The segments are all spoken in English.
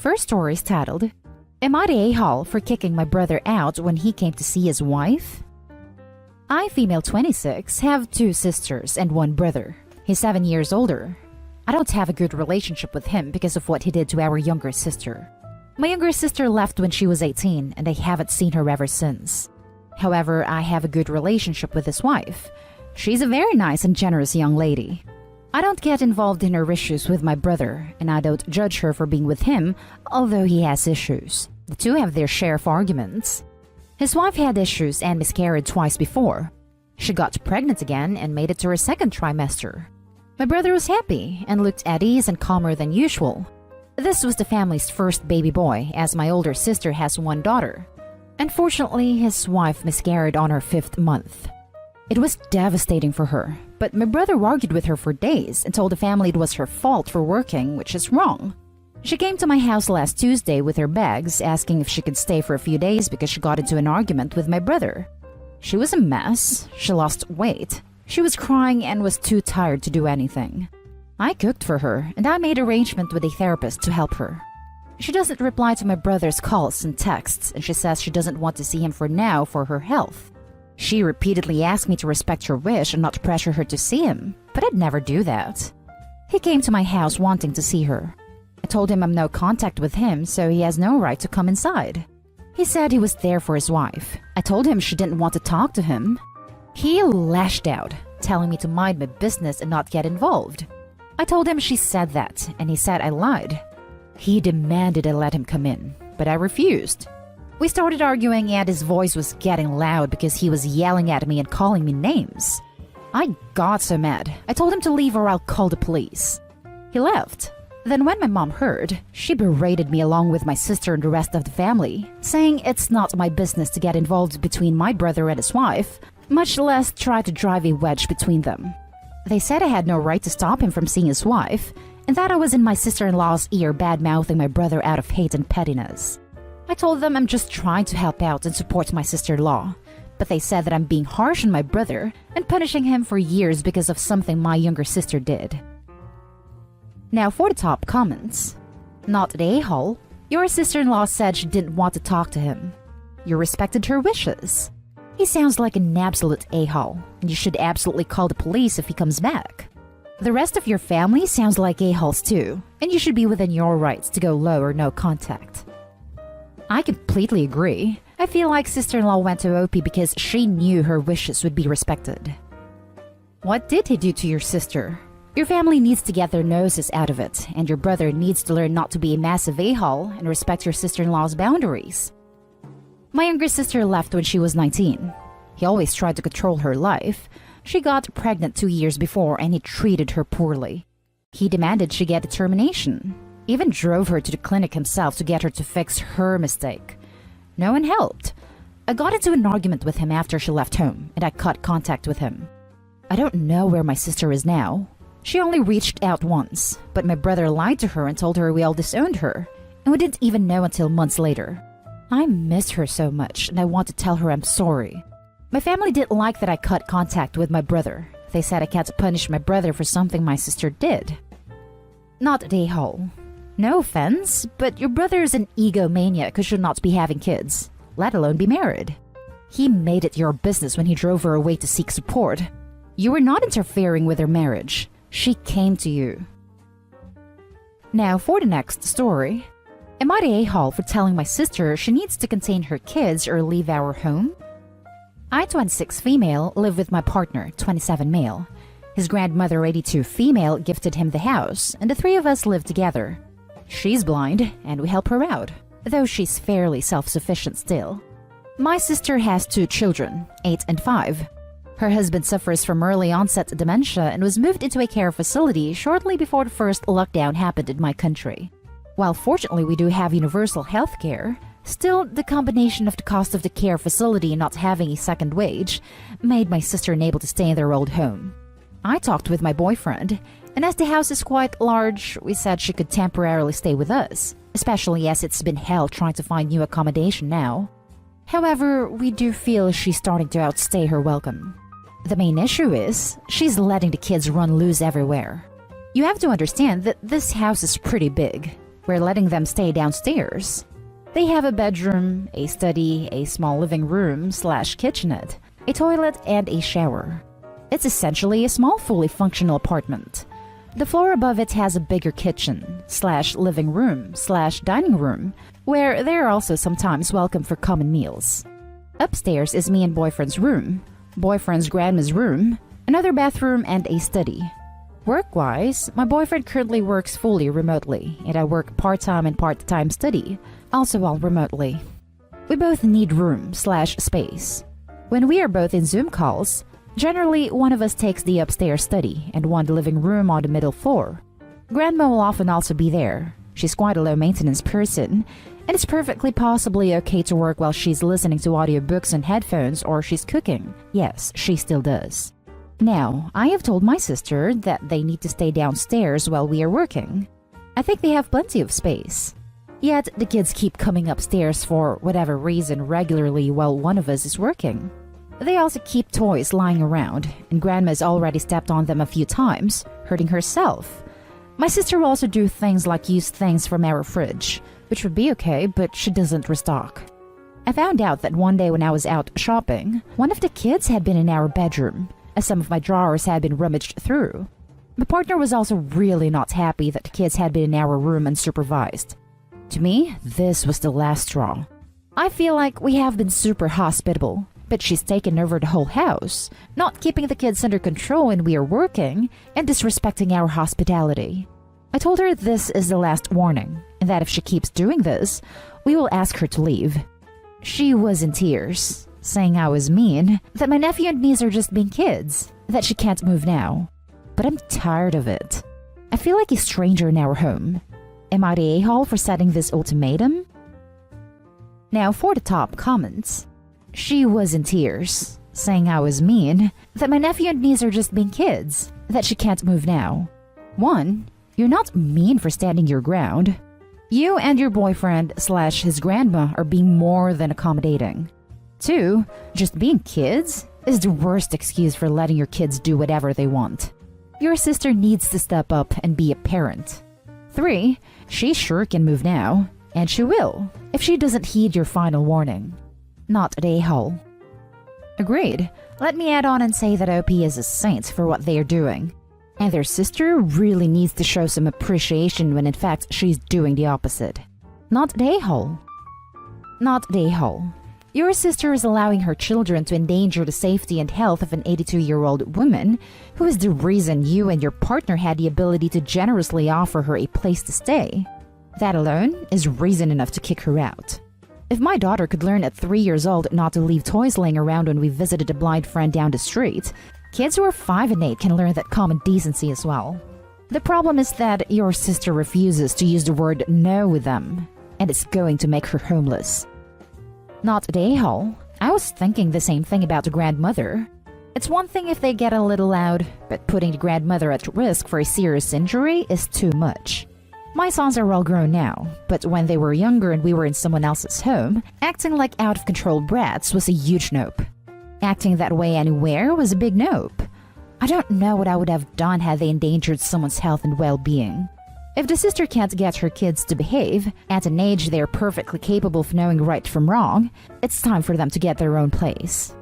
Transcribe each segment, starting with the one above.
First story is titled, Am I the a-hole for kicking my brother out when he came to see his wife? I, female 26, have 2 sisters and 1 brother. He's 7 years older. I don't have a good relationship with him because of what he did to our younger sister. My younger sister left when she was 18 and I haven't seen her ever since. However, I have a good relationship with his wife. She's a very nice and generous young lady. I don't get involved in her issues with my brother, and I don't judge her for being with him, although he has issues. The two have their share of arguments. His wife had issues and miscarried twice before. She got pregnant again and made it to her 2nd trimester. My brother was happy and looked at ease and calmer than usual. This was the family's first baby boy, as my older sister has 1 daughter. Unfortunately, his wife miscarried on her 5th month. It was devastating for her, but my brother argued with her for days and told the family it was her fault for working, which is wrong. She came to my house last Tuesday with her bags, asking if she could stay for a few days because she got into an argument with my brother. She was a mess. She lost weight. She was crying and was too tired to do anything. I cooked for her, and I made arrangement with a therapist to help her. She doesn't reply to my brother's calls and texts, and she says she doesn't want to see him for now for her health. She repeatedly asked me to respect her wish and not pressure her to see him, but I'd never do that. He came to my house wanting to see her. I told him I'm no contact with him, so he has no right to come inside. He said he was there for his wife. I told him she didn't want to talk to him. He lashed out, telling me to mind my business and not get involved. I told him she said that, and he said I lied. He demanded I let him come in, but I refused. We started arguing and his voice was getting loud because he was yelling at me and calling me names. I got so mad. I told him to leave or I'll call the police. He left. Then when my mom heard, she berated me along with my sister and the rest of the family, saying it's not my business to get involved between my brother and his wife, much less try to drive a wedge between them. They said I had no right to stop him from seeing his wife, and that I was in my sister-in-law's ear bad-mouthing my brother out of hate and pettiness. I told them I'm just trying to help out and support my sister-in-law, but they said that I'm being harsh on my brother and punishing him for years because of something my younger sister did. Now for the top comments. Not the a-hole. Your sister-in-law said she didn't want to talk to him. You respected her wishes. He sounds like an absolute a-hole, and you should absolutely call the police if he comes back. The rest of your family sounds like a-holes too, and you should be within your rights to go low or no contact. I completely agree. I feel like sister-in-law went to OP because she knew her wishes would be respected. What did he do to your sister? Your family needs to get their noses out of it, and your brother needs to learn not to be a massive a-hole and respect your sister-in-law's boundaries. My younger sister left when she was 19. He always tried to control her life. She got pregnant 2 years before and he treated her poorly. He demanded she get a termination. Even drove her to the clinic himself to get her to fix her mistake. No one helped. I got into an argument with him after she left home, and I cut contact with him. I don't know where my sister is now. She only reached out once, but my brother lied to her and told her we all disowned her, and we didn't even know until months later. I miss her so much, and I want to tell her I'm sorry. My family didn't like that I cut contact with my brother. They said I can't punish my brother for something my sister did. Not a hole. No offense, but your brother is an egomaniac who should not be having kids, let alone be married. He made it your business when he drove her away to seek support. You were not interfering with their marriage. She came to you. Now for the next story. Am I the a-hole for telling my sister she needs to contain her kids or leave our home? I, 26 female, live with my partner, 27 male. His grandmother, 82 female, gifted him the house, and the 3 of us live together. She's blind, and we help her out, though she's fairly self-sufficient still. My sister has 2 children, 8 and 5. Her husband suffers from early onset dementia and was moved into a care facility shortly before the first lockdown happened in my country. While fortunately we do have universal health care, still the combination of the cost of the care facility and not having a second wage made my sister unable to stay in their old home. I talked with my boyfriend, and as the house is quite large, we said she could temporarily stay with us, especially as it's been hell trying to find new accommodation now. However, we do feel she's starting to outstay her welcome. The main issue is, she's letting the kids run loose everywhere. You have to understand that this house is pretty big. We're letting them stay downstairs. They have a bedroom, a study, a small living room/kitchenette, a toilet, and a shower. It's essentially a small, fully functional apartment. The floor above it has a bigger kitchen/living room/dining room, where they're also sometimes welcome for common meals. Upstairs is me and boyfriend's room, boyfriend's grandma's room, another bathroom, and a study. Work-wise, my boyfriend currently works fully remotely, and I work part-time and part-time study, also all remotely. We both need room/space. When we are both in Zoom calls, generally one of us takes the upstairs study and one the living room on the middle floor. Grandma will often also be there. She's quite a low-maintenance person, and it's perfectly possibly okay to work while she's listening to audiobooks and headphones or she's cooking. Yes, she still does. Now, I have told my sister that they need to stay downstairs while we are working. I think they have plenty of space. Yet, the kids keep coming upstairs for whatever reason regularly while one of us is working. They also keep toys lying around, and Grandma's already stepped on them a few times, hurting herself. My sister will also do things like use things from our fridge, which would be okay, but she doesn't restock. I found out that one day when I was out shopping, one of the kids had been in our bedroom, as some of my drawers had been rummaged through. My partner was also really not happy that the kids had been in our room unsupervised. To me, this was the last straw. I feel like we have been super hospitable, but she's taken over the whole house, not keeping the kids under control when we are working, and disrespecting our hospitality. I told her this is the last warning, and that if she keeps doing this, we will ask her to leave. She was in tears, saying I was mean, that my nephew and niece are just being kids, that she can't move now. But I'm tired of it. I feel like a stranger in our home. Am I the a-hole for setting this ultimatum? Now for the top comments. She was in tears, saying I was mean, that my nephew and niece are just being kids, that she can't move now. 1. You're not mean for standing your ground. You and your boyfriend/his grandma are being more than accommodating. 2. Just being kids is the worst excuse for letting your kids do whatever they want. Your sister needs to step up and be a parent. 3. She sure can move now, and she will, if she doesn't heed your final warning. Not an a-hole. Agreed. Let me add on and say that OP is a saint for what they are doing. And their sister really needs to show some appreciation when in fact she's doing the opposite. Not an a-hole. Not an a-hole. Your sister is allowing her children to endanger the safety and health of an 82-year-old woman who is the reason you and your partner had the ability to generously offer her a place to stay. That alone is reason enough to kick her out. If my daughter could learn at 3 years old not to leave toys laying around when we visited a blind friend down the street, kids who are 5 and 8 can learn that common decency as well. The problem is that your sister refuses to use the word no with them, and it's going to make her homeless. Not an a-hole. I was thinking the same thing about the grandmother. It's one thing if they get a little loud, but putting the grandmother at risk for a serious injury is too much. My sons are all grown now, but when they were younger and we were in someone else's home, acting like out-of-control brats was a huge nope. Acting that way anywhere was a big nope. I don't know what I would have done had they endangered someone's health and well-being. If the sister can't get her kids to behave, at an age they are perfectly capable of knowing right from wrong, it's time for them to get their own place.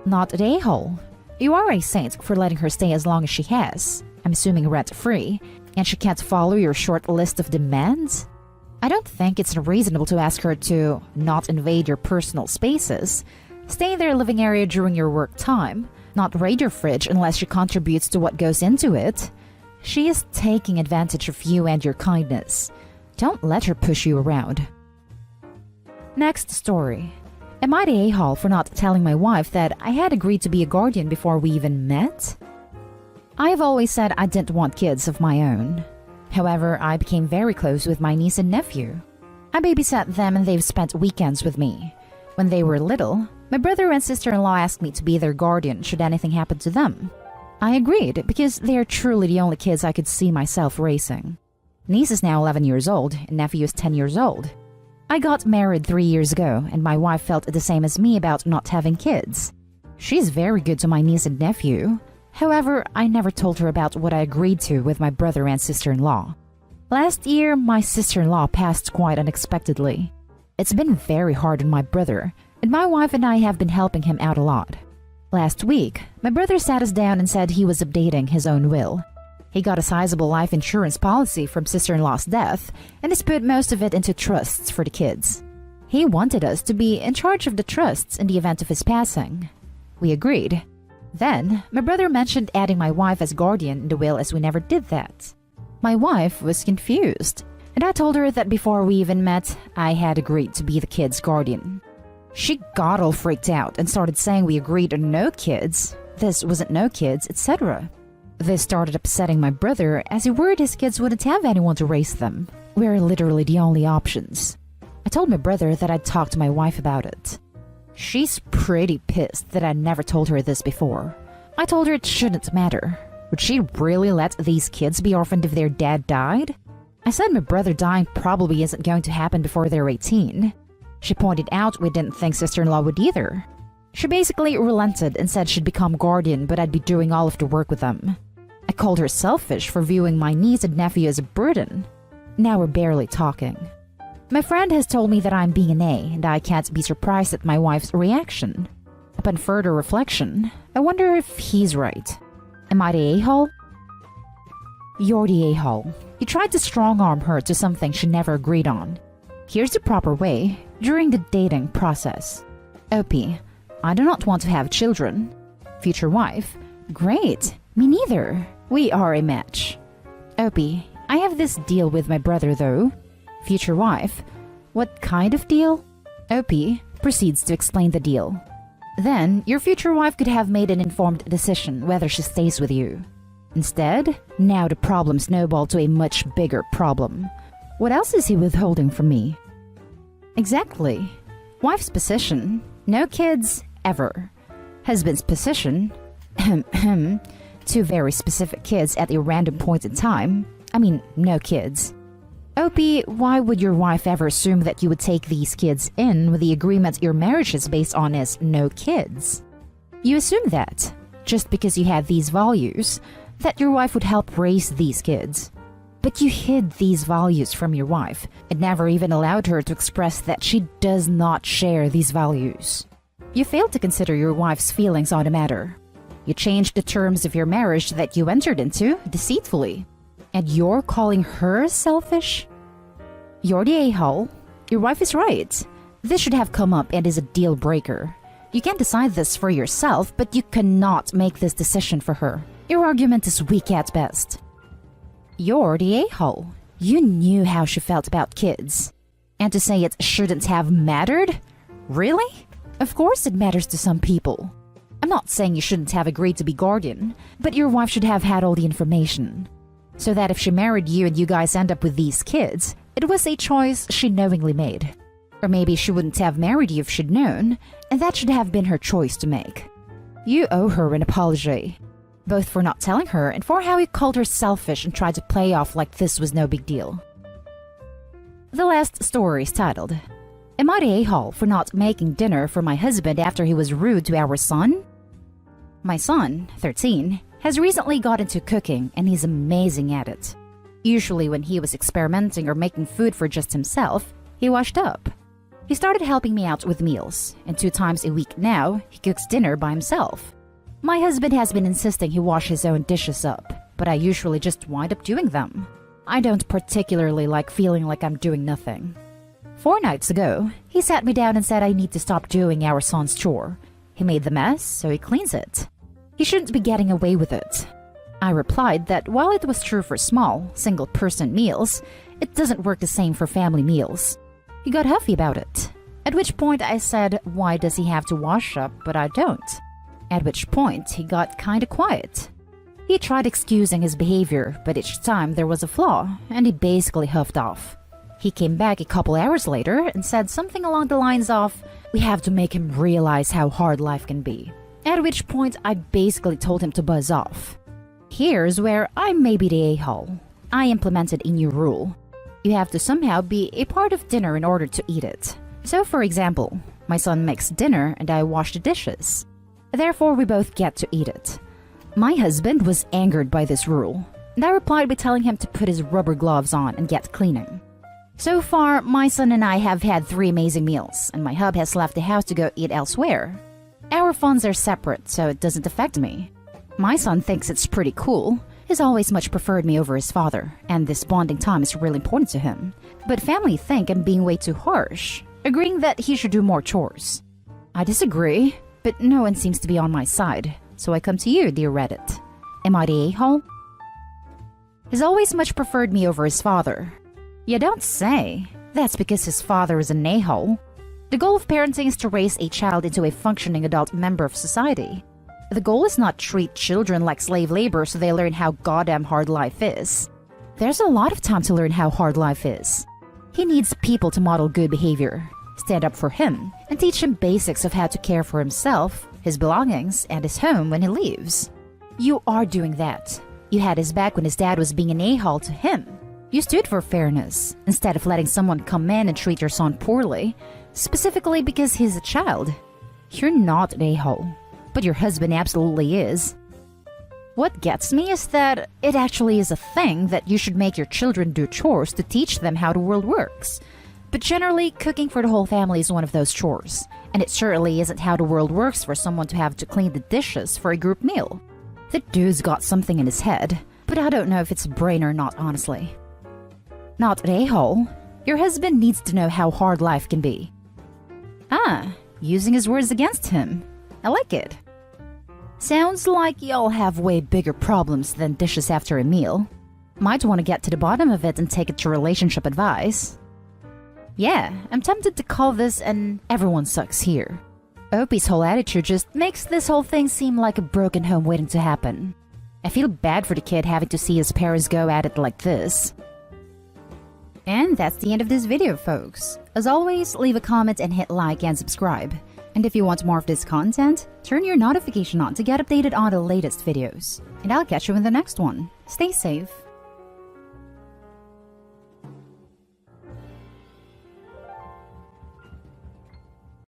Not an a-hole. You are a saint for letting her stay as long as she has, I'm assuming rent-free, and she can't follow your short list of demands? I don't think it's reasonable to ask her to not invade your personal spaces, stay in their living area during your work time, not raid your fridge unless she contributes to what goes into it. She is taking advantage of you and your kindness. Don't let her push you around. Next story. Am I the a-hole for not telling my wife that I had agreed to be a guardian before we even met? I have always said I didn't want kids of my own. However, I became very close with my niece and nephew. I babysat them and they've spent weekends with me. When they were little, my brother and sister-in-law asked me to be their guardian should anything happen to them. I agreed because they are truly the only kids I could see myself raising. Niece is now 11 years old and nephew is 10 years old. I got married 3 years ago and my wife felt the same as me about not having kids. She's very good to my niece and nephew. However, I never told her about what I agreed to with my brother and sister-in-law. Last year, my sister-in-law passed quite unexpectedly. It's been very hard on my brother, and my wife and I have been helping him out a lot. Last week, my brother sat us down and said he was updating his own will. He got a sizable life insurance policy from sister-in-law's death and has put most of it into trusts for the kids. He wanted us to be in charge of the trusts in the event of his passing. We agreed. Then, my brother mentioned adding my wife as guardian in the will, as we never did that. My wife was confused, and I told her that before we even met, I had agreed to be the kids' guardian. She got all freaked out and started saying we agreed on no kids, this wasn't no kids, etc. This started upsetting my brother, as he worried his kids wouldn't have anyone to raise them. We're literally the only options. I told my brother that I'd talk to my wife about it. She's pretty pissed that I never told her this before. I told her it shouldn't matter. Would she really let these kids be orphaned if their dad died? I said my brother dying probably isn't going to happen before they're 18. She pointed out we didn't think sister-in-law would either. She basically relented and said she'd become guardian, but I'd be doing all of the work with them. I called her selfish for viewing my niece and nephew as a burden. Now we're barely talking. My friend has told me that I'm being an A, and I can't be surprised at my wife's reaction. Upon further reflection, I wonder if he's right. Am I the a-hole? You're the a-hole. You tried to strong-arm her to something she never agreed on. Here's the proper way during the dating process. OP, I do not want to have children. Future wife, great, me neither. We are a match. OP, I have this deal with my brother though. Future wife, what kind of deal? OP proceeds to explain the deal. Then, your future wife could have made an informed decision whether she stays with you. Instead, now the problem snowballed to a much bigger problem. What else is he withholding from me? Exactly. Wife's position, no kids, ever. Husband's position, two very specific kids at a random point in time. I mean, no kids. OP, why would your wife ever assume that you would take these kids in with the agreement your marriage is based on as no kids? You assume that, just because you had these values, that your wife would help raise these kids. But you hid these values from your wife and never even allowed her to express that she does not share these values. You failed to consider your wife's feelings on the matter. You changed the terms of your marriage that you entered into deceitfully. And you're calling her selfish? You're the a-hole. Your wife is right. This should have come up and is a deal breaker. You can decide this for yourself, but you cannot make this decision for her. Your argument is weak at best. You're the a-hole. You knew how she felt about kids. And to say it shouldn't have mattered? Really? Of course it matters to some people. I'm not saying you shouldn't have agreed to be guardian, but your wife should have had all the information. So that if she married you and you guys end up with these kids, it was a choice she knowingly made. Or maybe she wouldn't have married you if she'd known, and that should have been her choice to make. You owe her an apology, both for not telling her and for how you called her selfish and tried to play off like this was no big deal. The last story is titled, Am I the a-hole for not making dinner for my husband after he was rude to our son? My son, 13, has recently got into cooking and he's amazing at it. Usually when he was experimenting or making food for just himself, he washed up. He started helping me out with meals, and 2 times a week now, he cooks dinner by himself. My husband has been insisting he wash his own dishes up, but I usually just wind up doing them. I don't particularly like feeling like I'm doing nothing. 4 nights ago, he sat me down and said I need to stop doing our son's chore. He made the mess, so he cleans it. He shouldn't be getting away with it. I replied that while it was true for small, single-person meals, it doesn't work the same for family meals. He got huffy about it, at which point I said, why does he have to wash up but I don't? At which point he got kinda quiet. He tried excusing his behavior, but each time there was a flaw, and he basically huffed off. He came back a couple hours later and said something along the lines of, we have to make him realize how hard life can be. At which point I basically told him to buzz off. Here's where I may be the a-hole. I implemented a new rule. You have to somehow be a part of dinner in order to eat it. So for example, my son makes dinner and I wash the dishes. Therefore we both get to eat it. My husband was angered by this rule. and I replied by telling him to put his rubber gloves on and get cleaning. So far, my son and I have had 3 amazing meals, and my hub has left the house to go eat elsewhere. Our funds are separate, so it doesn't affect me. My son thinks it's pretty cool. He's always much preferred me over his father, and this bonding time is really important to him. But family think I'm being way too harsh, agreeing that he should do more chores. I disagree, but no one seems to be on my side, so I come to you, dear Reddit. Am I the a-hole? He's always much preferred me over his father. You don't say. That's because his father is an a-hole. The goal of parenting is to raise a child into a functioning adult member of society. The goal is not treat children like slave labor so they learn how goddamn hard life is. There's a lot of time to learn how hard life is. He needs people to model good behavior, stand up for him, and teach him basics of how to care for himself, his belongings, and his home when he leaves. You are doing that. You had his back when his dad was being an a-hole to him. You stood for fairness, instead of letting someone come in and treat your son poorly, specifically because he's a child. You're not an a-hole, but your husband absolutely is. What gets me is that it actually is a thing that you should make your children do chores to teach them how the world works. But generally, cooking for the whole family is one of those chores, and it surely isn't how the world works for someone to have to clean the dishes for a group meal. The dude's got something in his head, but I don't know if it's a brain or not, honestly. Not an a-hole. Your husband needs to know how hard life can be. Ah, using his words against him. I like it. Sounds like y'all have way bigger problems than dishes after a meal. Might want to get to the bottom of it and take it to relationship advice. Yeah, I'm tempted to call this an everyone sucks here. Opie's whole attitude just makes this whole thing seem like a broken home waiting to happen. I feel bad for the kid having to see his parents go at it like this. And that's the end of this video, folks. As always, leave a comment and hit like and subscribe. And if you want more of this content, turn your notification on to get updated on the latest videos. And I'll catch you in the next one. Stay safe.